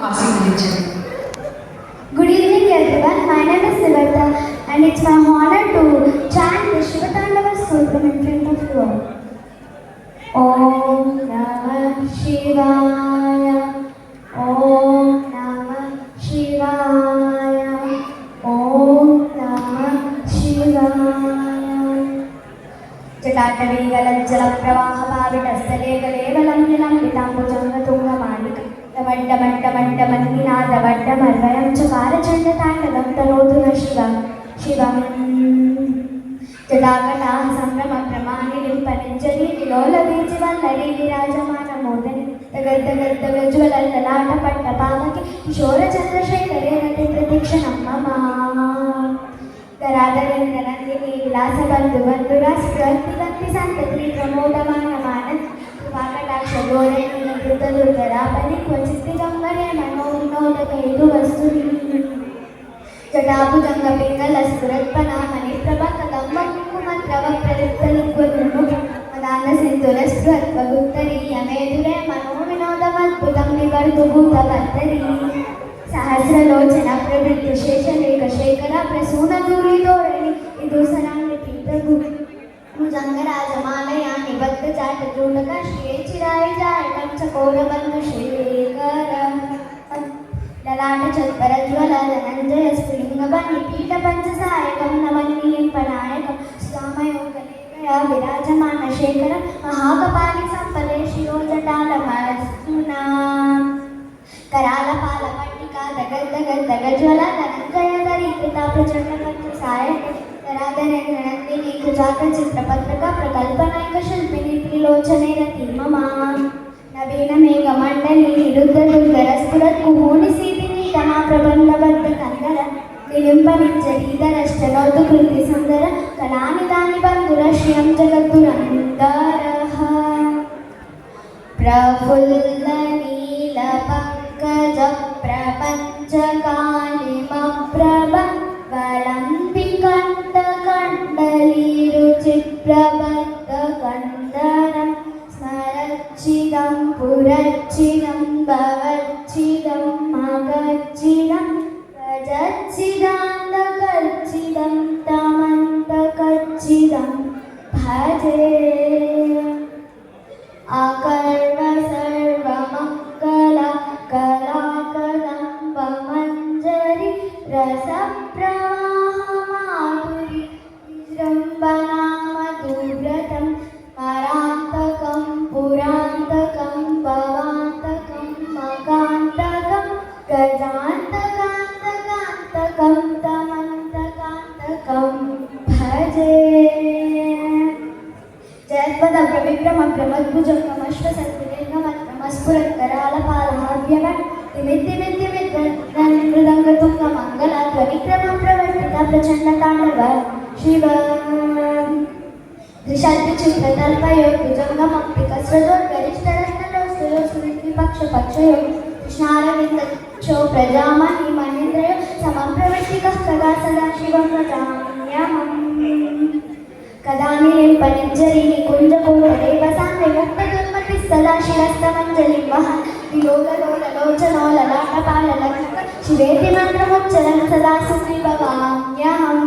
Good evening everyone, my name is Sivarta and it's my honor to chant the Shivatandava Sutram in front of you all. Om Namah Shivaya, Om Namah Shivaya, Om Namah Shivaya. जटाटवीगलज्जलप्रवाहपावितस्थले गलेवलं निलम्बिताम्बुजङ्गतुङ्गमालिका वड्डमड्डमड्डमन्निनादवड्डमर्वयं चकारचण्डताण्डवं तनोतु न शिवं शिवम् जटाकटाः सम्भ्रमप्रमाणिलिम्पनिञ्जरी विलोलबीजिवल्लरी विराजमानमोदनि तगद्दगद्दगज्ज्वलल्ललाटपट्टपावके किशोरचन्द्रशेखरे रतिप्रतीक्षणं मम धराधरेन्द्रनन्दिनी विलासबन्धुबन्धुरास्फुरन्ति सन्तति प्रमोदमानमानन् कृपाकटाक्षगोरनीलधृतदुर्धरापरि क्वचित्तिगम्बरे मनोविनोदकैतुवस्तुनि जटाभुजङ्गपिङ्गलस्फुरत्पनामणिप्रभकदम्बकुङ्कुमद्रवप्रलिप्तलिङ्गुर्मुख मदान्दसिन्धुरस्फुरत्वगुप्तरीयमेधुरे मनोविनोदमद्भुतं विवर्धु भूतभर्तरी सहस्रलोचन प्रवृत्तिशेषलेखशेखर प्रसूनधूलिधोरणि विदूसराङ्गतीर्थगु भुजङ्गराजमालया निबद्धजाटचूडक श्रीचिरायजायकं चकोरबन्धुशेखर ललाटचत्वरज्वल धनञ्जय स्फुलिङ्गबन्निपीठपञ्चसायकं नवनीयपनायकं स्वामयोगलेखया विराजमानशेखर महाकपालि सम्पदे शिरोजटालमस्तुना करालपालपट्टिका दगद्दगद्दगज्वल धनञ्जयधरीकृता प्रचण्डपञ्चसायक धराधरेन्द्रनन्दिनी कृजाकचित्रपत्रक प्रकल्पनायकशिल्पिनी त्रिलोचने रति मम नवीनमेघमण्डली निरुद्धदुर्धरस्फुरत्कुहूनिसीदिनी तमा प्रबन्धबद्धकन्दर निलिम्पनिञ्जरीधरश्चनोतु कृतिसुन्दर कलानिधानि बन्धुरश्रियं जगद्दुरन्दरः प्रफुल्लनीलपङ्कज प्रपञ्चकालिमप्रभवलम्बिकण्ठकण्डलीरुचिप्रबद्धकन्दरं स्मरच्चिदं पुरच्चिदं भवच्चिदं मगच्चिदं प्रजच्चिदान्तकच्चिदं तमन्तकच्चिदं भजे अकर्व सर्वमङ्गला कलाकदम्बमञ्जरी रसप्रवाहमाधुरी विजृम्भणामधुव्रतं परान्तकं पुरान्तकं भवान्तकं मकान्तकं गजान्तकान्तकान्तकं तमन्तकान्तकं भजे जयद्वदप्रविक्रमप्रमद्ब्रह्मस्फुरत्करालपालहाव्यमृदङ्गतुङ्गमङ्गलाध्वनिक्रमं प्रवर्तिता प्रचण्डताण्डव शिव दृशद्विचित्रतल्पयो कृष्णारविन्दो प्रजामहि महेन्द्रयो समं प्रवर्तिकः कदा सदा शिवं भजाम्यहम् कदानिलिम्पनिञ्जरी निकुञ्जपूर्वदेवसान्ते मुक्तदुर्मतिः सदा शिरस्तमञ्जलिं वहन् विलोकलोललोचनो ललाटपाललङ्क शिवेति मन्त्रमुच्चरन् सदा सुखीभवाम्यहम्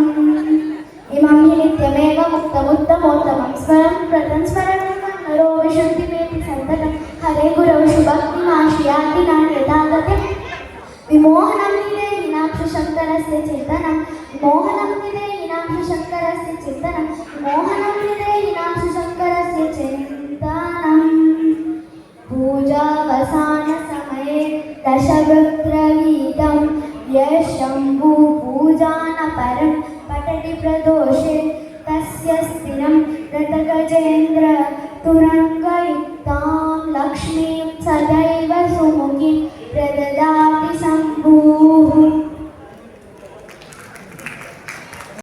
इमं हि नित्यमेव मुक्तमुत्तमोत्तमं स्मरं प्रतं स्मरणं नरो विशुद्धिमेति सन्ततं हरे गुरौ शुभक्तिमाश्रियाति नान्यथागते विमोहनं निदेहिनाक्षशङ्करस्य चिन्तनं मोहनं निदेहिनाक्षशङ्करस्य चिन्तनं मोहनं निदेहिनाक्षशङ्करस्य चिन्तनं पूजावसानसमये दशगत्रगीतं यशम्भुपूजानपरं पठति प्रदोषे तस्य स्थिरं रतगजेन्द्र तुरङ्गयुक्तं